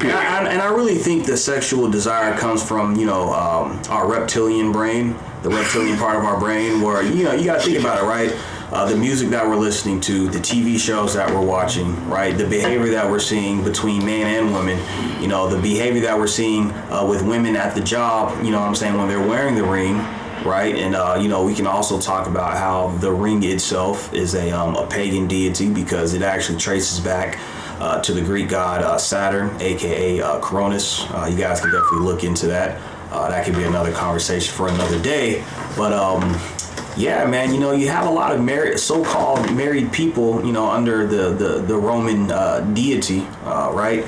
And I really think the sexual desire comes from, our reptilian brain, the reptilian part of our brain, where, you got to think about it, right? The music that we're listening to, the TV shows that we're watching, right? The behavior that we're seeing between man and women, the behavior that we're seeing with women at the job, when they're wearing the ring, right? And, we can also talk about how the ring itself is a pagan deity, because it actually traces back to the Greek god Saturn, aka Cronus. You guys can definitely look into that. That could be another conversation for another day. But yeah, man, you have a lot of so-called married people, under the Roman deity, right?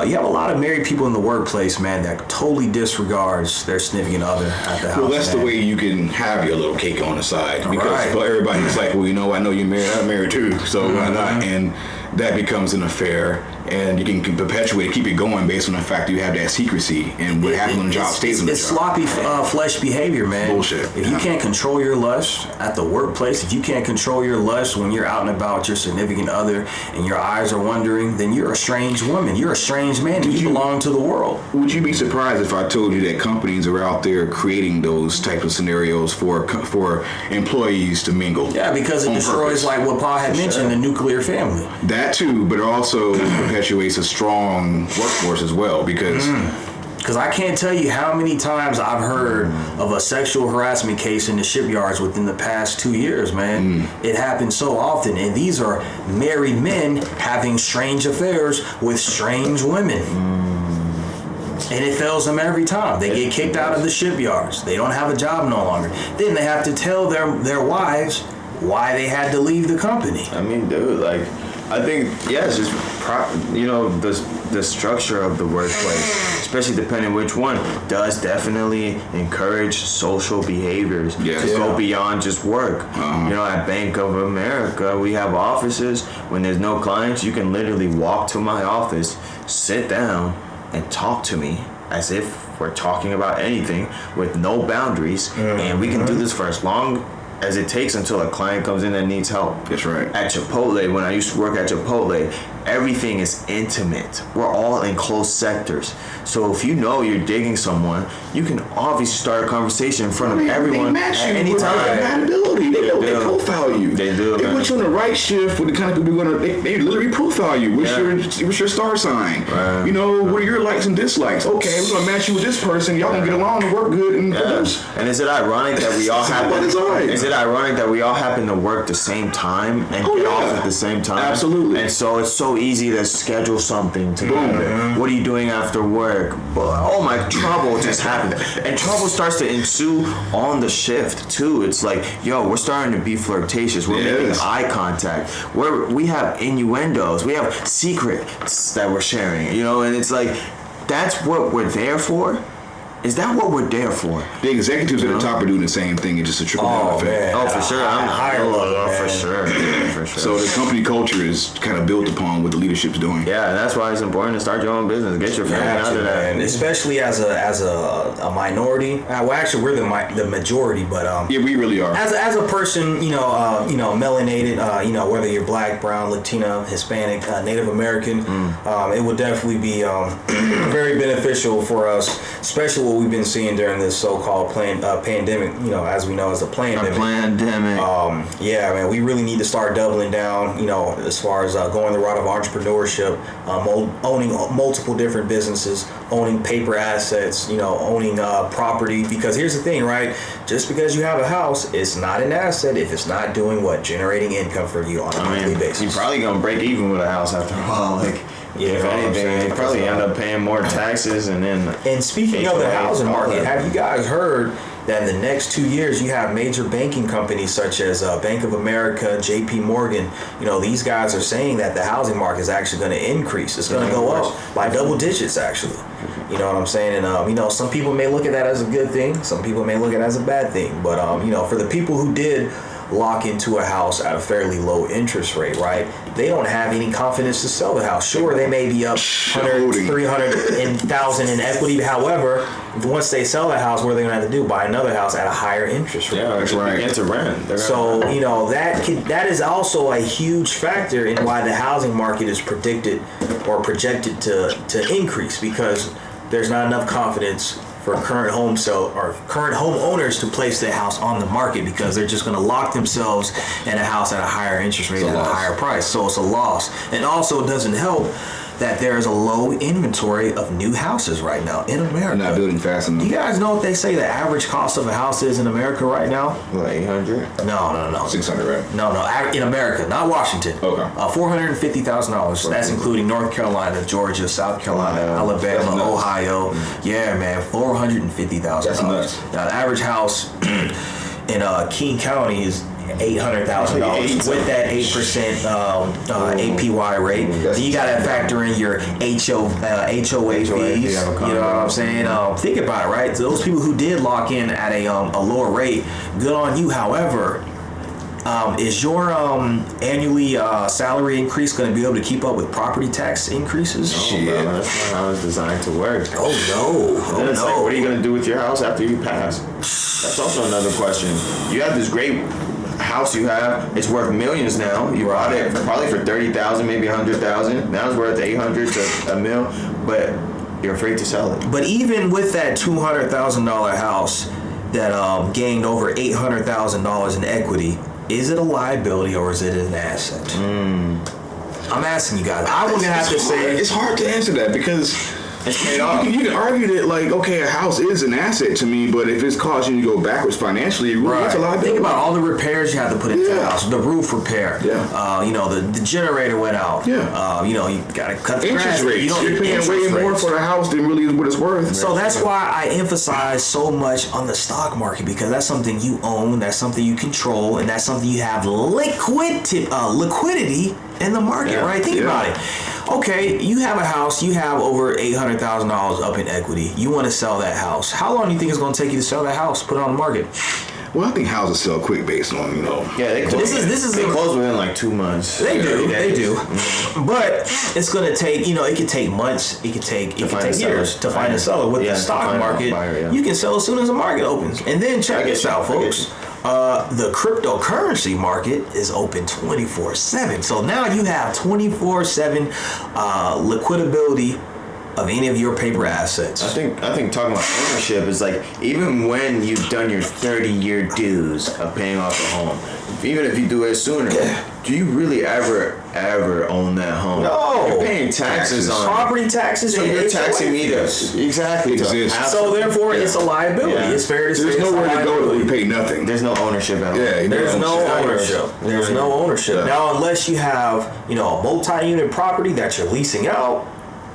You have a lot of married people in the workplace, man, that totally disregards their significant other at the house. Well, that's the way you can have your little cake on the side, because everybody's like, well, I know you're married, I'm married too, so why not? And that becomes an affair, and you can perpetuate, keep it going based on the fact that you have that secrecy, and what happens on the job stays on the job. It's sloppy flesh behavior, man. Bullshit. If you can't control your lust at the workplace, if you can't control your lust when you're out and about your significant other and your eyes are wandering, then you're a strange woman. You're a strange man, and you belong to the world. Would you be surprised if I told you that companies are out there creating those type of scenarios for employees to mingle? Yeah, because it destroys, like what Paul had mentioned, the nuclear family. That too, but it also perpetuates a strong workforce as well, because I can't tell you how many times I've heard of a sexual harassment case in the shipyards within the past 2 years, man. It happens so often, and these are married men having strange affairs with strange women. And it fails them every time. They get kicked out of the shipyards. They don't have a job no longer. Then they have to tell their wives why they had to leave the company. I mean, dude, I think, it's just, the structure of the workplace, especially depending which one, does definitely encourage social behaviors to go beyond just work. At Bank of America, we have offices. When there's no clients, you can literally walk to my office, sit down, and talk to me as if we're talking about anything with no boundaries, and we can do this for as long as it takes until a client comes in that needs help. That's right. At Chipotle, when I used to work at Chipotle, everything is intimate. We're all in closed sectors. So if you're digging someone, you can obviously start a conversation in front of everyone at any time. Compatibility. They profile you. They do. They put you on the right shift with the kind of people they literally profile you. What's your star sign? Right. What are your likes and dislikes? Okay, we're gonna match you with this person. Y'all gonna get along and work good and produce. And is it ironic that we all happen to work the same time and get off at the same time? Absolutely. And so it's so easy to schedule something together. What are you doing after work? Oh my, trouble just happened. And trouble starts to ensue on the shift too. It's like, we're starting to be flirtatious. We're making eye contact. We have innuendos. We have secrets that we're sharing, and it's like, that's what we're there for. Is that what we're there for? The executives at the top are doing the same thing. It's just a trickle down effect. Man. Oh, for sure. I'm higher level, for sure. So the company culture is kind of built upon what the leadership's doing. Yeah, and that's why it's important to start your own business. Get your family out of that. And especially as a minority. Well, actually, we're the majority, but yeah, we really are. As a person, melanated, whether you're black, brown, Latino, Hispanic, Native American, it would definitely be very beneficial for us, especially what we've been seeing during this so-called pandemic, as we know as the pandemic. Yeah, man, we really need to start doubling down, as far as going the route of entrepreneurship, owning multiple different businesses, owning paper assets, owning property. Because here's the thing, right? Just because you have a house, it's not an asset if it's not doing what? Generating income for you on a monthly basis. You're probably going to break even with a house after a while. If anything, you probably end up paying more taxes And speaking of the housing market, have you guys heard that in the next 2 years you have major banking companies such as Bank of America, JP Morgan, these guys are saying that the housing market is actually going to increase. It's going to go up by double digits, actually. You know what I'm saying? And, some people may look at that as a good thing. Some people may look at it as a bad thing. But, for the people who did lock into a house at a fairly low interest rate, right? They don't have any confidence to sell the house. Sure, they may be up 100, 300,000 in equity. However, once they sell the house, what are they going to have to do? Buy another house at a higher interest rate. Yeah, that's right. It's a rent. So, that is also a huge factor in why the housing market is predicted or projected to increase, because there's not enough confidence for current homeowners to place their house on the market, because they're just going to lock themselves in a house at a higher interest rate at a higher price. So it's a loss. And also, it doesn't help that there is a low inventory of new houses right now in America. Not building fast enough. You guys know what they say the average cost of a house is in America right now? What, 800? No. 600, right? No. In America, not Washington. Okay. $450,000. That's including North Carolina, Georgia, South Carolina, Alabama, Ohio. Yeah, man, $450,000. That's nuts. Now, the average house in King County is $800,000 with that 8% APY rate. Then you got to factor in your HOA fees. You know what I'm saying? Think about it, right? So those people who did lock in at a lower rate, good on you. However, is your annually salary increase going to be able to keep up with property tax increases? No, bro, that's not how it's designed to work. Oh no! Then it's like, what are you going to do with your house after you pass? That's also another question. You have this great house you have, it's worth millions now. You bought it probably for 30,000, maybe 100,000. Now it's worth 800 to $1 million, but you're afraid to sell it. But even with that $200,000 house that gained over $800,000 in equity, is it a liability or is it an asset? I'm asking you guys. I would have to say it's hard to answer that, because you can argue that, like, okay, a house is an asset to me, but if it's causing you to go backwards financially, it's a liability. Think about all the repairs you have to put into the house. The roof repair. Yeah. The generator went out. Yeah. You got to cut the interest grass. rates. You're paying way more for the house than really what it's worth. So that's why I emphasize so much on the stock market, because that's something you own, that's something you control, and that's something you have liquidity in the market, right? Think about it. Okay, you have a house, you have over $800,000 up in equity. You want to sell that house. How long do you think it's going to take you to sell that house, put it on the market? Well, I think houses sell quick based on, Yeah, they close. They close within like 2 months. They do. But it's going to take, it could take months, it could take years to find a seller. With the stock market, you can sell as soon as the market opens. And then check this out, folks. The cryptocurrency market is open 24/7. So now you have 24/7 liquidability of any of your paper assets. I think talking about ownership is like, even when you've done your 30-year dues of paying off a home, even if you do it sooner, do you really ever own that home? No. You're paying taxes on property taxes. So you're taxing me to exactly. So therefore, it's a liability. Yeah. It's fair to say. There's nowhere to go that we pay nothing. There's no ownership at all. Yeah, there's no ownership. There's no ownership. Now, unless you have, a multi-unit property that you're leasing out,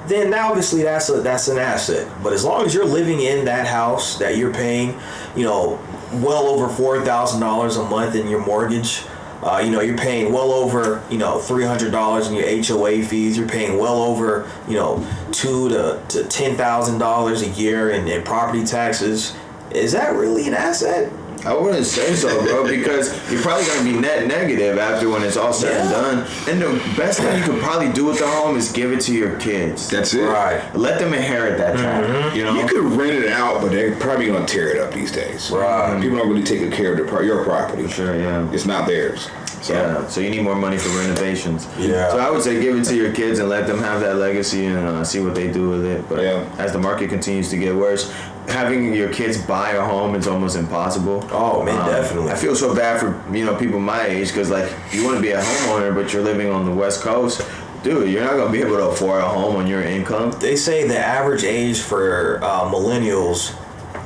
then obviously that's an asset. But as long as you're living in that house that you're paying, well over $4,000 a month in your mortgage, you're paying well over, $300 in your HOA fees. You're paying well over, $2,000 to $10,000 a year in property taxes. Is that really an asset? I wouldn't say so, bro, because you're probably going to be net negative after when it's all said and done. And the best thing you could probably do with the home is give it to your kids. That's it. Right. Let them inherit that tract. You could rent it out, but they're probably going to tear it up these days. Right. People don't really take care of your property. Sure, yeah. It's not theirs. So you need more money for renovations. Yeah. So I would say give it to your kids and let them have that legacy and see what they do with it. But as the market continues to get worse, having your kids buy a home is almost impossible. Oh man, definitely. I feel so bad for people my age, because like, you want to be a homeowner but you're living on the West Coast. Dude, you're not going to be able to afford a home on your income. They say the average age for millennials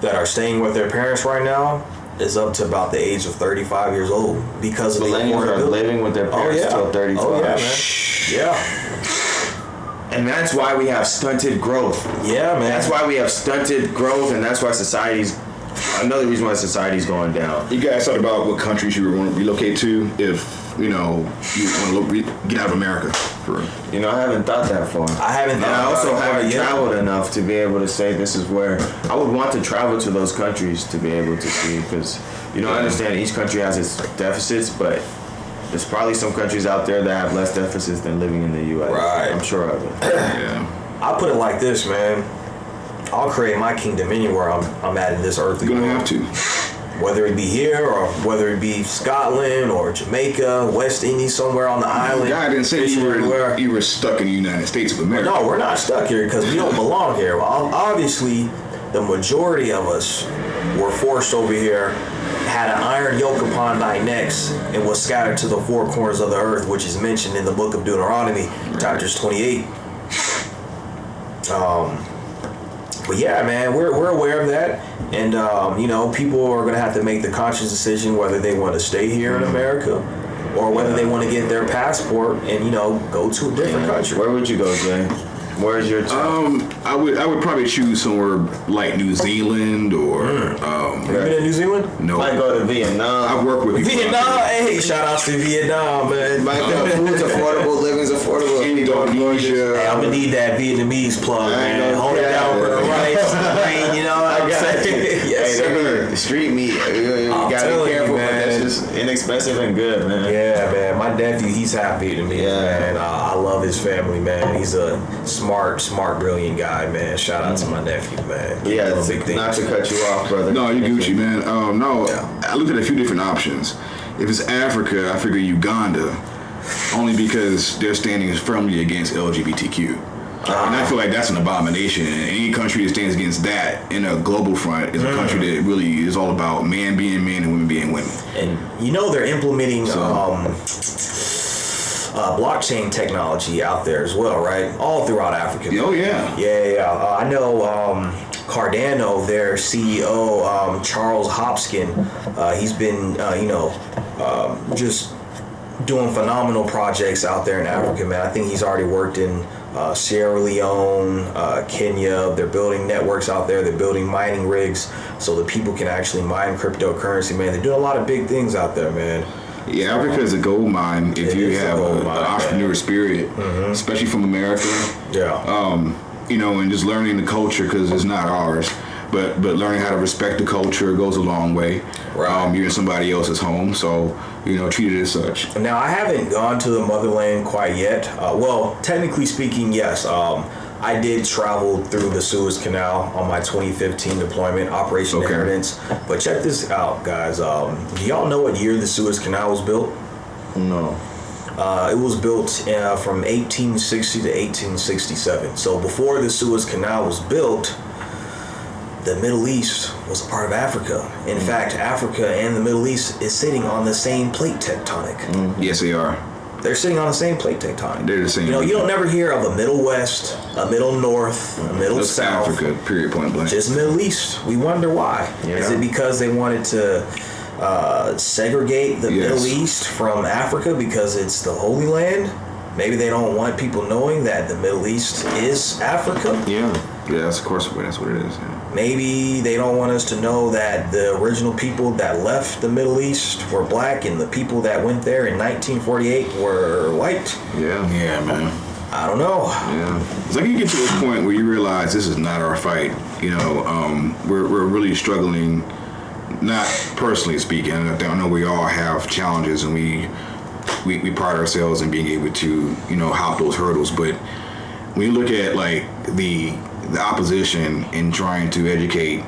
that are staying with their parents right now is up to about the age of 35 years old because of the millennials are living with their parents till 35. Oh yeah, man. Yeah. And that's why we have stunted growth. Yeah, man. That's why we have stunted growth, and that's why another reason why society's going down. You guys thought about what countries you would want to relocate to if, you want to get out of America? For real. You know, I haven't thought that far. I haven't And thought I also about it haven't yet. traveled enough to be able to say this is where I would want to travel to those countries to be able to see, because you know I understand each country has its deficits, but there's probably some countries out there that have less deficits than living in the U.S. Right. I'm sure of it. Yeah. I'll put it like this, man. I'll create my kingdom anywhere I'm at in this earthly You're gonna world. have to. Whether it be here or whether it be Scotland or Jamaica, West Indies, somewhere on the island. God didn't say fishing everywhere. you were stuck in the United States of America. No, we're not stuck here because we don't belong here. Well, obviously, the majority of us were forced over here, had an iron yoke upon thy necks, and was scattered to the four corners of the earth, which is mentioned in the book of Deuteronomy, chapters 28. But yeah, man, we're aware of that, and you know, people are gonna have to make the conscious decision whether they want to stay here in America or whether they want to get their passport and, you know, go to a different country. Where would you go, Jay? Where's your I would probably choose somewhere like New Zealand or Have you been in New Zealand? no. Might go to Vietnam. I've worked with people. Vietnam, hey, shout outs to Vietnam, man. Might go. Food's affordable. Living's affordable. Indonesia. Hey, I'm gonna need that Vietnamese plug, man. Hold it down for the rice, man. You know what I'm saying? Yes, sir. Street meat. You I'm gotta telling be you, careful, but man. that's just inexpensive and good, man. Yeah, man. My nephew, he's half Vietnamese, Yeah. man. I love his family, man. He's a smart, brilliant guy, man. Shout out to my nephew, man. Yeah, Doing big things. not to cut you off, brother. No, you Gucci, man. No, Yeah. I looked at a few different options. If it's Africa, I figure Uganda, only because their standing is firmly against LGBTQ. And I feel like that's an abomination. And any country that stands against that in a global front is a country that really is all about man being men and women being women. And you know they're implementing blockchain technology out there as well, right? All throughout Africa. Oh, yeah. Yeah. I know Cardano, their CEO, Charles Hopkins, he's been, just doing phenomenal projects out there in Africa, man. I think he's already worked in Sierra Leone, Kenya. They're building networks out there. They're building mining rigs so that people can actually mine cryptocurrency, man. They're doing a lot of big things out there, man. Yeah, Africa is a gold mine if It you is a have gold an mine, entrepreneur spirit, especially from America. Yeah. And just learning the culture because it's not ours. But learning how to respect the culture goes a long way. Right. You're in somebody else's home, so treat it as such. Now, I haven't gone to the motherland quite yet. Well, technically speaking, yes. I did travel through the Suez Canal on my 2015 deployment, Operation Okay. Inheritance. But check this out, guys. Do y'all know what year the Suez Canal was built? No. It was built from 1860 to 1867. So before the Suez Canal was built, the Middle East was a part of Africa. In fact, Africa and the Middle East is sitting on the same plate tectonic. Yes, they are. They're sitting on the same plate tectonic. They're the same. You know, you don't never hear of a Middle West, a Middle North, a Middle That's South. Africa, period, point blank. Just Middle East. We wonder why. Yeah. Is it because they wanted to segregate the Yes. Middle East from Africa because it's the Holy Land? Maybe they don't want people knowing that the Middle East is Africa. Yeah. Yeah, that's of course that's what it is. Yeah. Maybe they don't want us to know that the original people that left the Middle East were black and the people that went there in 1948 were white. Yeah. Yeah, man. I don't know. Yeah. It's like you get to a point where you realize this is not our fight. We're really struggling, not personally speaking. I know we all have challenges and we pride ourselves in being able to, hop those hurdles. But when you look at like the opposition in trying to educate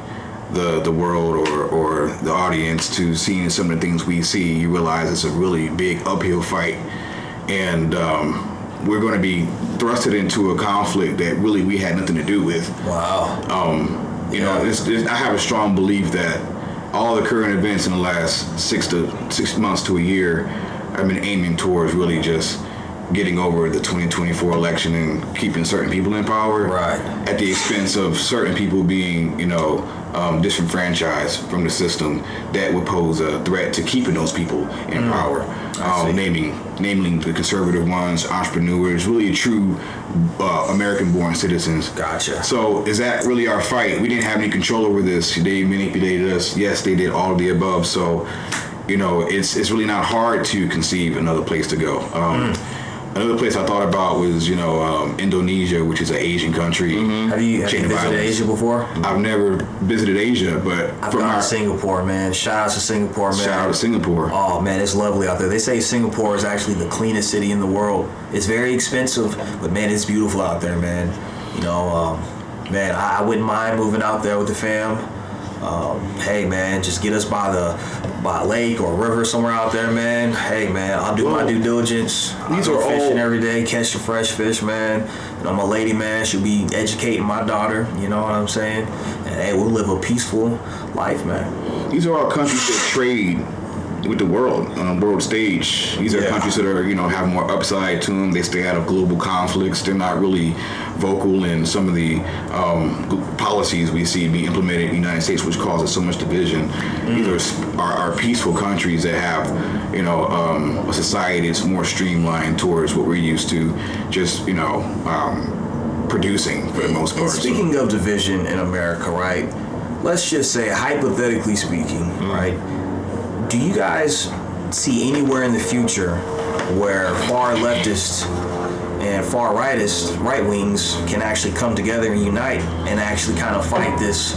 the world or the audience to seeing some of the things we see, you realize it's a really big uphill fight. And we're going to be thrusted into a conflict that really we had nothing to do with. Wow. I have a strong belief that all the current events in the last 6 months to a year have been aiming towards really just getting over the 2024 election and keeping certain people in power, Right. at the expense of certain people being, disenfranchised from the system that would pose a threat to keeping those people in power. Namely the conservative ones, entrepreneurs, really true American-born citizens. Gotcha. So is that really our fight? We didn't have any control over this. They manipulated us. Yes, they did all of the above. So, it's really not hard to conceive another place to go. Another place I thought about was, Indonesia, which is an Asian country. Have you visited Asia before? I've never visited Asia, but I've gone to Singapore, man. Shout out to Singapore, man. Shout out to Singapore. Oh, man, it's lovely out there. They say Singapore is actually the cleanest city in the world. It's very expensive, but, man, it's beautiful out there, man. Man, I wouldn't mind moving out there with the fam. Hey, man, just get us by a lake or a river somewhere out there, man. Hey, man, I'll do my due diligence. I'll go fishing every day, catch the fresh fish, man. My lady, man, she'll be educating my daughter. You know what I'm saying? And hey, we'll live a peaceful life, man. These are all countries that trade with the world on the world stage. These are countries that are, have more upside to them. They stay out of global conflicts. They're not really vocal in some of the policies we see being implemented in the United States, which causes so much division. These are peaceful countries that have, a society that's more streamlined towards what we're used to, just, producing for the most part. And speaking of division in America, right? Let's just say, hypothetically speaking, right? Do you guys see anywhere in the future where far leftists and far right wings can actually come together and unite and actually kind of fight this,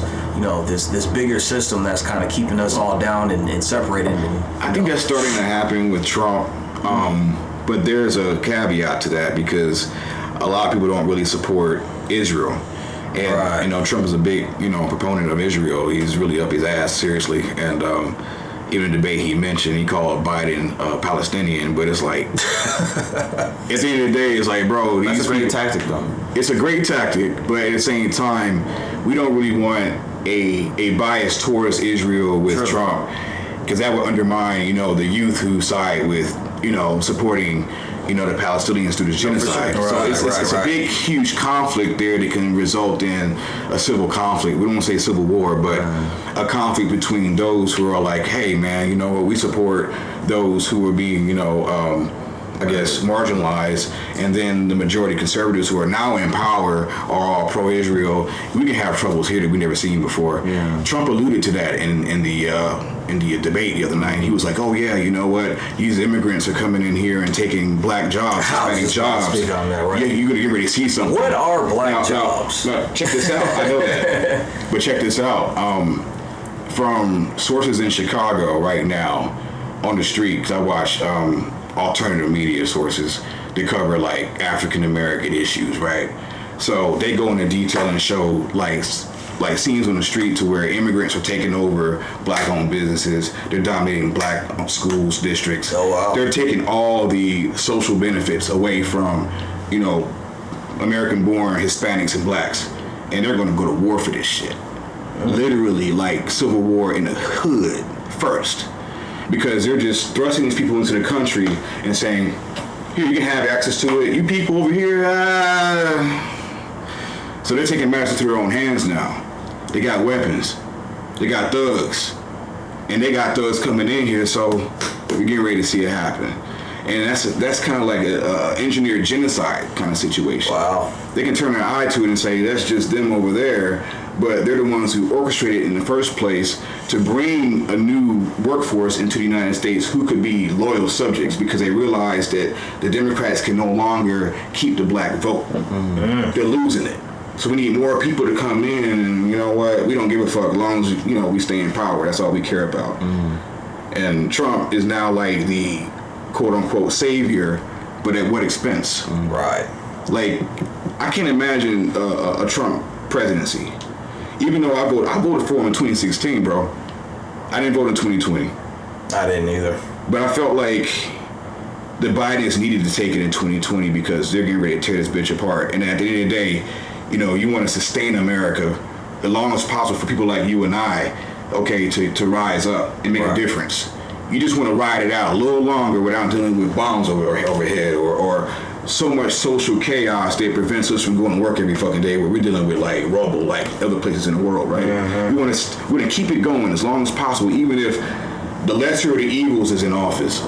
this bigger system that's kind of keeping us all down and separated? I think that's starting to happen with Trump, but there's a caveat to that because a lot of people don't really support Israel. And, Trump is a big, proponent of Israel. He's really up his ass, seriously. And, even the debate he mentioned, he called Biden Palestinian, but it's like, at the end of the day, it's like, bro, that's a great tactic, though. It's a great tactic, but at the same time, we don't really want a bias towards Israel with Trump, because that would undermine, the youth who side with, supporting, the Palestinians through the genocide. So it's a big, huge conflict there that can result in a civil conflict. We don't want to say civil war, but a conflict between those who are like, hey, man, you know what, we support those who are being, marginalized, and then the majority conservatives who are now in power are all pro-Israel. We can have troubles here that we never seen before. Yeah. Trump alluded to that in the debate the other night. He was like, "Oh yeah, you know what? These immigrants are coming in here and taking black jobs, Hispanic jobs. Speak on that, right? Yeah, you're gonna get ready to see something. What are black jobs? Now, check this out. I know that, but check this out. From sources in Chicago right now on the street, because I watch alternative media sources that cover like African American issues, right? So they go into detail and show like scenes on the street to where immigrants are taking over black-owned businesses. They're dominating black schools, districts. Oh, wow. They're taking all the social benefits away from, American-born Hispanics and blacks, and they're going to go to war for this shit. Literally, like civil war in the hood first, because they're just thrusting these people into the country and saying, "Here, you can have access to it. You people over here." So they're taking matters into their own hands now. They got weapons. They got thugs. And they got thugs coming in here, so we're getting ready to see it happen. And that's kind of like a engineered genocide kind of situation. Wow. They can turn their eye to it and say, that's just them over there, but they're the ones who orchestrated it in the first place to bring a new workforce into the United States who could be loyal subjects, because they realized that the Democrats can no longer keep the black vote. Mm-hmm. They're losing it. So we need more people to come in, and you know what? We don't give a fuck as long as we stay in power. That's all we care about. Mm. And Trump is now like the quote unquote savior, but at what expense? Right. Like, I can't imagine a Trump presidency. Even though I voted for him in 2016, bro. I didn't vote in 2020. I didn't either. But I felt like the Bidens needed to take it in 2020 because they're getting ready to tear this bitch apart. And at the end of the day, you want to sustain America as long as possible for people like you and I, okay, to rise up and make a difference. You just want to ride it out a little longer without dealing with bombs overhead or so much social chaos that prevents us from going to work every fucking day, where we're dealing with like rubble like other places in the world, right? Mm-hmm. We want to keep it going as long as possible, even if the lesser of the evils is in office.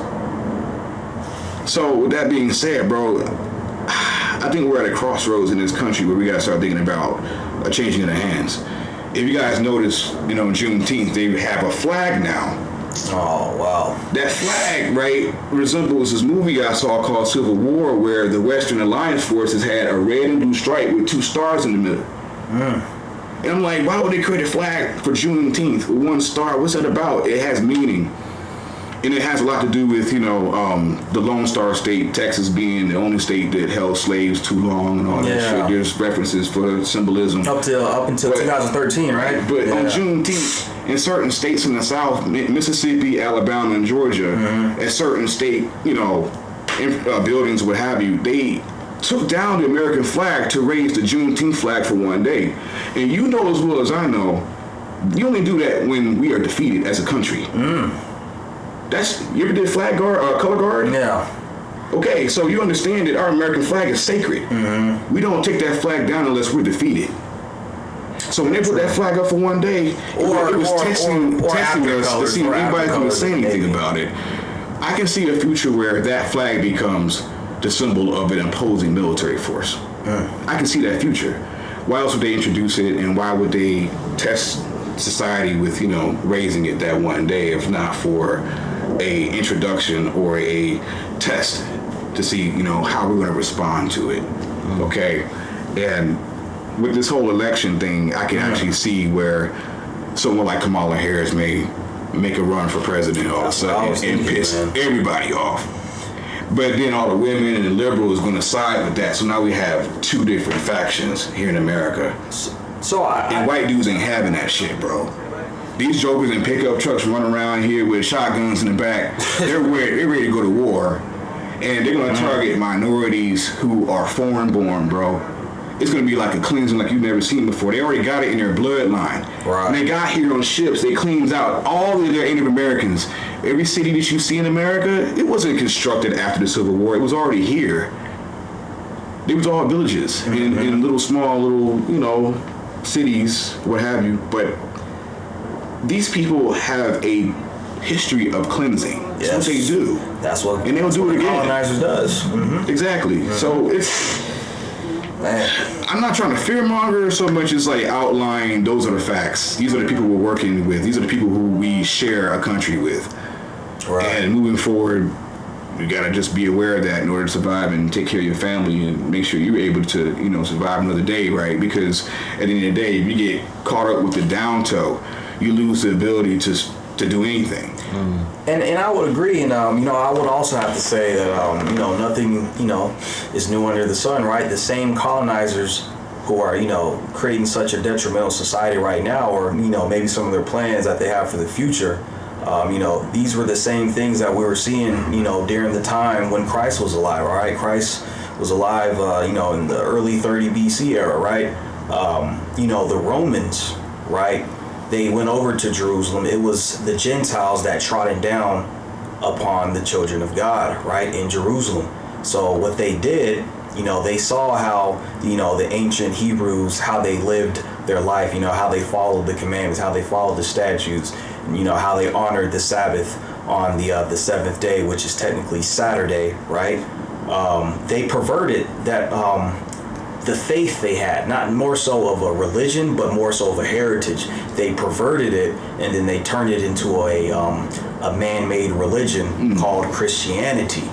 So with that being said, bro, I think we're at a crossroads in this country where we got to start thinking about a changing of the hands. If you guys notice, Juneteenth, they have a flag now. Oh, wow. That flag, right, resembles this movie I saw called Civil War, where the Western Alliance forces had a red and blue stripe with 2 stars in the middle. And I'm like, why would they create a flag for Juneteenth with 1 star? What's that about? It has meaning. And it has a lot to do with, the Lone Star State, Texas being the only state that held slaves too long and all that shit. There's references for symbolism. Up until 2013, right? But on Juneteenth, in certain states in the South, Mississippi, Alabama, and Georgia, at certain state, buildings, what have you, they took down the American flag to raise the Juneteenth flag for 1 day. And you know as well as I know, you only do that when we are defeated as a country. You ever did flag guard, color guard? Yeah. Okay, so you understand that our American flag is sacred. We don't take that flag down unless we're defeated. So when they put that flag up for 1 day, it was testing us to see if anybody can say anything about it. I can see a future where that flag becomes the symbol of an imposing military force. I can see that future. Why else would they introduce it, and why would they test society with, raising it that 1 day, if not for a introduction or a test to see, how we're going to respond to it. Okay? And with this whole election thing, I can actually see where someone like Kamala Harris may make a run for president all of a sudden and piss everybody off. But then all the women and the liberals going to side with that. So now we have 2 different factions here in America. And white dudes ain't having that shit, bro. These jokers in pickup trucks running around here with shotguns in the back. They're ready to go to war. And they're going to target minorities who are foreign born, bro. It's going to be like a cleansing like you've never seen before. They already got it in their bloodline. Right. When they got here on ships, they cleans out all of their Native Americans. Every city that you see in America, it wasn't constructed after the Civil War. It was already here. They was all villages in little, small, cities, what have you. But these people have a history of cleansing. That's what they do. And they'll do it again. Colonizers does. Exactly. So it's... Man. I'm not trying to fearmonger so much as like outline those are the facts. These are the people we're working with. These are the people who we share a country with. Right. And moving forward, you gotta just be aware of that in order to survive and take care of your family and make sure you're able to, survive another day, right? Because at the end of the day, if you get caught up with the down toe, you lose the ability to do anything. And I would agree, and I would also have to say that nothing is new under the sun, right? The same colonizers who are creating such a detrimental society right now, or maybe some of their plans that they have for the future. These were the same things that we were seeing during the time when Christ was alive. All right, Christ was alive in the early 30 BC era, right? The Romans, right? They went over to Jerusalem. It was the Gentiles that trodden down upon the children of God, right, in Jerusalem. So what they did, they saw how, the ancient Hebrews, how they lived their life, how they followed the commandments, how they followed the statutes, and, how they honored the Sabbath on the 7th day, which is technically Saturday, right? They perverted that the faith they had, not more so of a religion, but more so of a heritage. They perverted it, and then they turned it into a man-made religion called Christianity,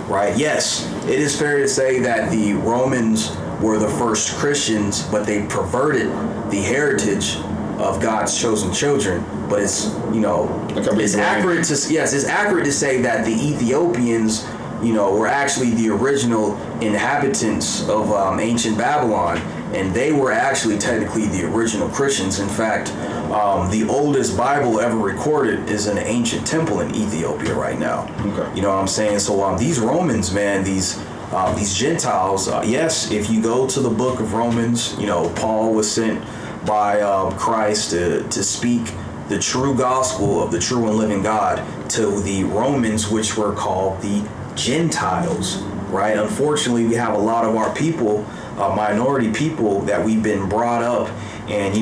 right? Yes, it is fair to say that the Romans were the first Christians, but they perverted the heritage of God's chosen children. But it's accurate to say that the Ethiopians were actually the original inhabitants of ancient Babylon, and they were actually technically the original Christians. In fact, the oldest Bible ever recorded is in an ancient temple in Ethiopia right now. Okay. You know what I'm saying? So these Romans, man, these Gentiles, yes, if you go to the book of Romans, Paul was sent by Christ to speak the true gospel of the true and living God to the Romans, which were called the Gentiles, right? Unfortunately, we have a lot of our people, minority people, that we've been brought up and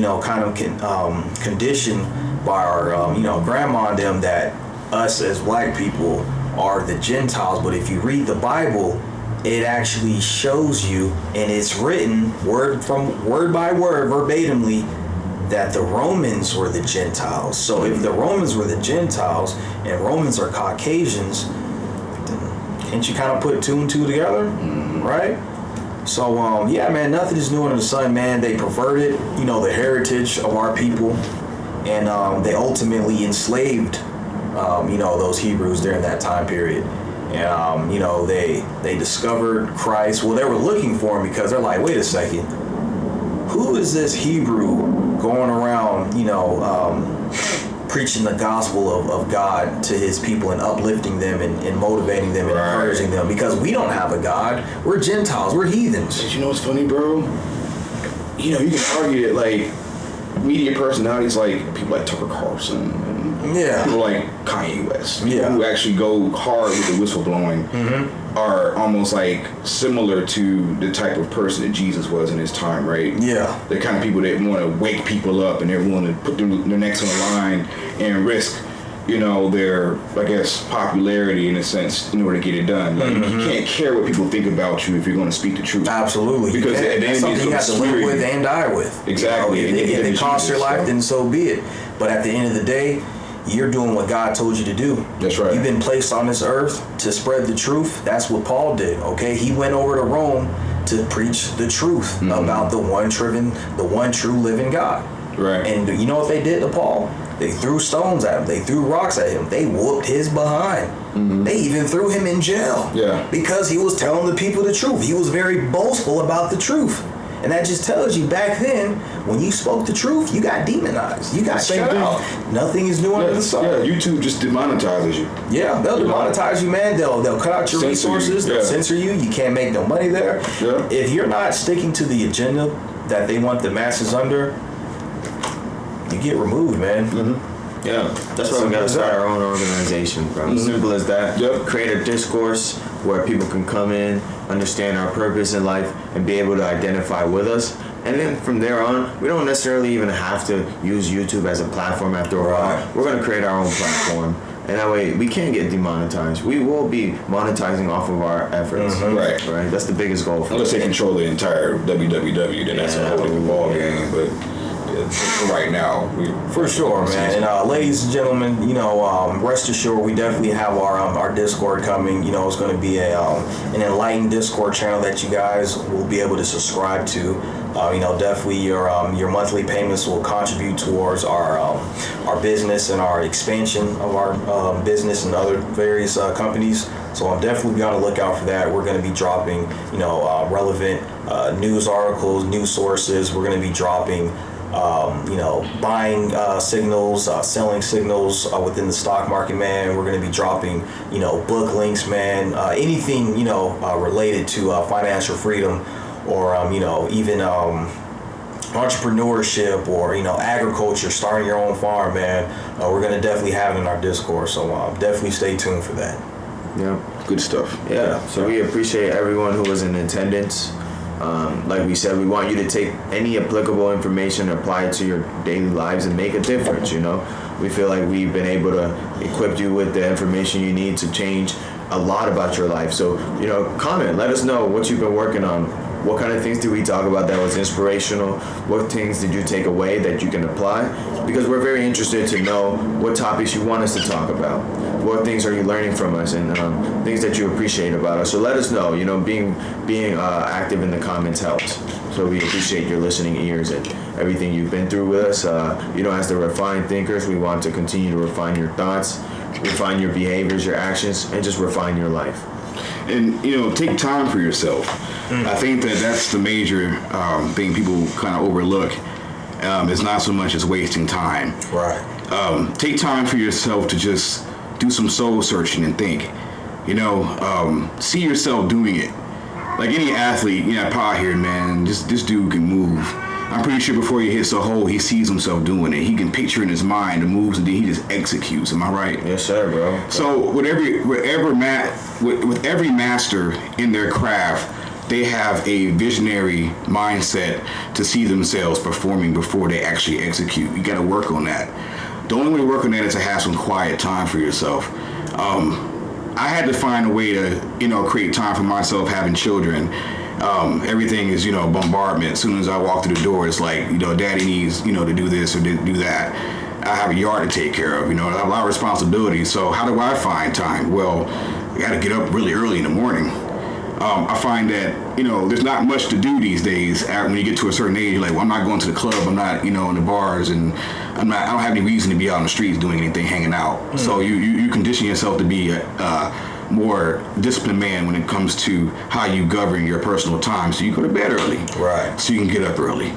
conditioned by our grandma and them that us as black people are the Gentiles. But if you read the Bible, it actually shows you, and it's written word by word, verbatimly, that the Romans were the Gentiles. So if the Romans were the Gentiles and Romans are Caucasians, then can't you kind of put two and two together, right? So yeah, man, nothing is new under the sun, man. They perverted, the heritage of our people, and they ultimately enslaved, those Hebrews during that time period. And they discovered Christ. Well, they were looking for him because they're like, wait a second, who is this Hebrew going around, preaching the gospel of God to his people and uplifting them and motivating them and encouraging them? Because we don't have a God. We're Gentiles. We're heathens. But you know what's funny, bro? You can argue that, like, media personalities like people like Tucker Carlson and people like Kanye West, people who actually go hard with the whistleblowing, are almost like similar to the type of person that Jesus was in his time, right? Yeah. The kind of people that want to wake people up and they're willing to put their necks on the line and risk, their, I guess, popularity in a sense in order to get it done. Like, you can't care what people think about you if you're going to speak the truth. Absolutely. Because at the end, something you have to live with and die with. Exactly. If it costs your life, then so be it. But at the end of the day, you're doing what God told you to do. That's right. You've been placed on this earth to spread the truth. That's what Paul did, okay? He went over to Rome to preach the truth about the one true living God. Right. And you know what they did to Paul? They threw stones at him. They threw rocks at him. They whooped his behind. They even threw him in jail. Yeah. Because he was telling the people the truth. He was very boastful about the truth. And that just tells you back then, when you spoke the truth, you got demonized. You got shut out. Nothing is new under the sun. Yeah, YouTube just demonetizes you. Yeah, they'll demonetize you, man. They'll cut out your resources. They'll censor you. You can't make no money there. Yeah. If you're not sticking to the agenda that they want the masses under, you get removed, man. Yeah, that's why we gotta start our own organization, bro. Simple as that. Yep. Create a discourse where people can come in, understand our purpose in life, and be able to identify with us. And then from there on, we don't necessarily even have to use YouTube as a platform after a while. We're gonna create our own platform. And that way, we can't get demonetized. We will be monetizing off of our efforts. Right. That's the biggest goal for Unless they control the entire WWW, then that's a whole different ball game. But for right now, for sure, man. And ladies and gentlemen, rest assured, we definitely have our Discord coming. It's going to be an enlightened Discord channel that you guys will be able to subscribe to. Definitely your monthly payments will contribute towards our business and our expansion of our business and other various companies. So I'm definitely on the lookout for that. We're going to be dropping, relevant news articles, news sources. We're going to be dropping buying signals, selling signals within the stock market, man. We're going to be dropping, book links, man. Anything, related to financial freedom, or even entrepreneurship, or agriculture, starting your own farm, man. We're going to definitely have it in our Discord. So definitely stay tuned for that. Yeah, good stuff. Yeah. So we appreciate everyone who was in attendance. Like we said, we want you to take any applicable information, apply it to your daily lives, and make a difference. We feel like we've been able to equip you with the information you need to change a lot about your life. So, comment, let us know what you've been working on. What kind of things did we talk about that was inspirational? What things did you take away that you can apply? Because we're very interested to know what topics you want us to talk about. What things are you learning from us, and things that you appreciate about us. So let us know. Being active in the comments helps. So we appreciate your listening ears and everything you've been through with us. As the refined thinkers, we want to continue to refine your thoughts, refine your behaviors, your actions, and just refine your life. And take time for yourself. I think that's the major thing people kind of overlook. It's not so much as wasting time. Right. Take time for yourself to just do some soul searching and think. See yourself doing it. Like any athlete, out here, man. This dude can move. I'm pretty sure before he hits a hole, he sees himself doing it. He can picture in his mind the moves, and then he just executes. Am I right? Yes, sir, bro. So with every master in their craft, they have a visionary mindset to see themselves performing before they actually execute. You got to work on that. The only way to work on that is to have some quiet time for yourself. I had to find a way to, create time for myself having children. everything is, bombardment. As soon as I walk through the door, it's like, daddy needs, to do this or do that. I have a yard to take care of, I have a lot of responsibilities. So how do I find time? Well, I got to get up really early in the morning. I find that, there's not much to do these days. When you get to a certain age, you're like, well, I'm not going to the club. I'm not, in the bars, and I don't have any reason to be out on the streets doing anything, hanging out. Mm. So you condition yourself to be a more disciplined man when it comes to how you govern your personal time. So you go to bed early. Right. So you can get up early.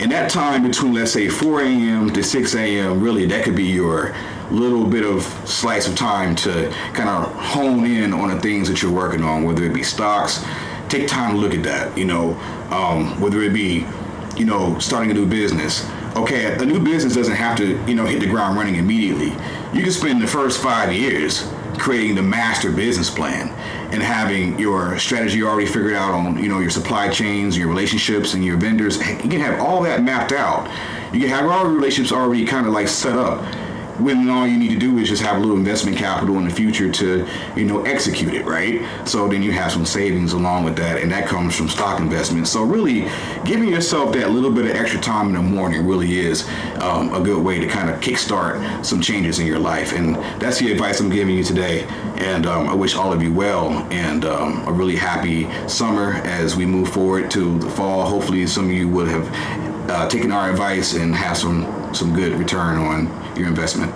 And that time between, let's say, 4 a.m. to 6 a.m., really, that could be your little bit of slice of time to kind of hone in on the things that you're working on, whether it be stocks. Take time to look at that, whether it be, starting a new business. Okay, a new business doesn't have to, hit the ground running immediately. You can spend the first 5 years creating the master business plan and having your strategy already figured out on, your supply chains, your relationships, and your vendors. You can have all that mapped out. You can have all the relationships already kind of like set up. When all you need to do is just have a little investment capital in the future to, execute it, right? So then you have some savings along with that, and that comes from stock investments. So really, giving yourself that little bit of extra time in the morning really is a good way to kind of kickstart some changes in your life. And that's the advice I'm giving you today. And I wish all of you well, and a really happy summer as we move forward to the fall. Hopefully some of you will have taken our advice and have some good return on your investment.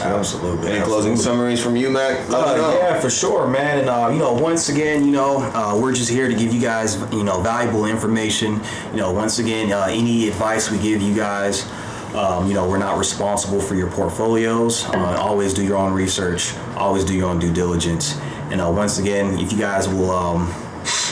Absolutely. Any closing summaries from you, Mac? Yeah, for sure, man. And once again, we're just here to give you guys, valuable information. Once again, any advice we give you guys, we're not responsible for your portfolios. Always do your own research. Always do your own due diligence. And once again, if you guys will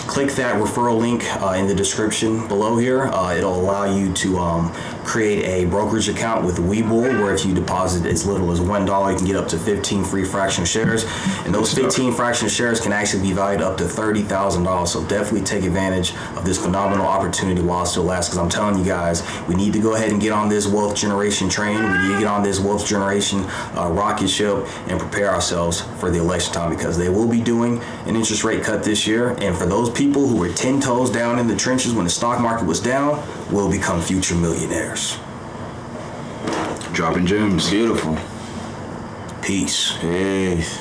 click that referral link in the description below here, it'll allow you to create a brokerage account with Webull, where if you deposit as little as $1, you can get up to 15 free fractional shares, and those 15 fractional shares can actually be valued up to $30,000. So definitely take advantage of this phenomenal opportunity while it still lasts, because I'm telling you guys, we need to go ahead and get on this wealth generation train. We need to get on this wealth generation rocket ship and prepare ourselves for the election time, because they will be doing an interest rate cut this year. And for those people who were 10 toes down in the trenches when the stock market was down will become future millionaires. Dropping gems. Beautiful. Peace. Peace.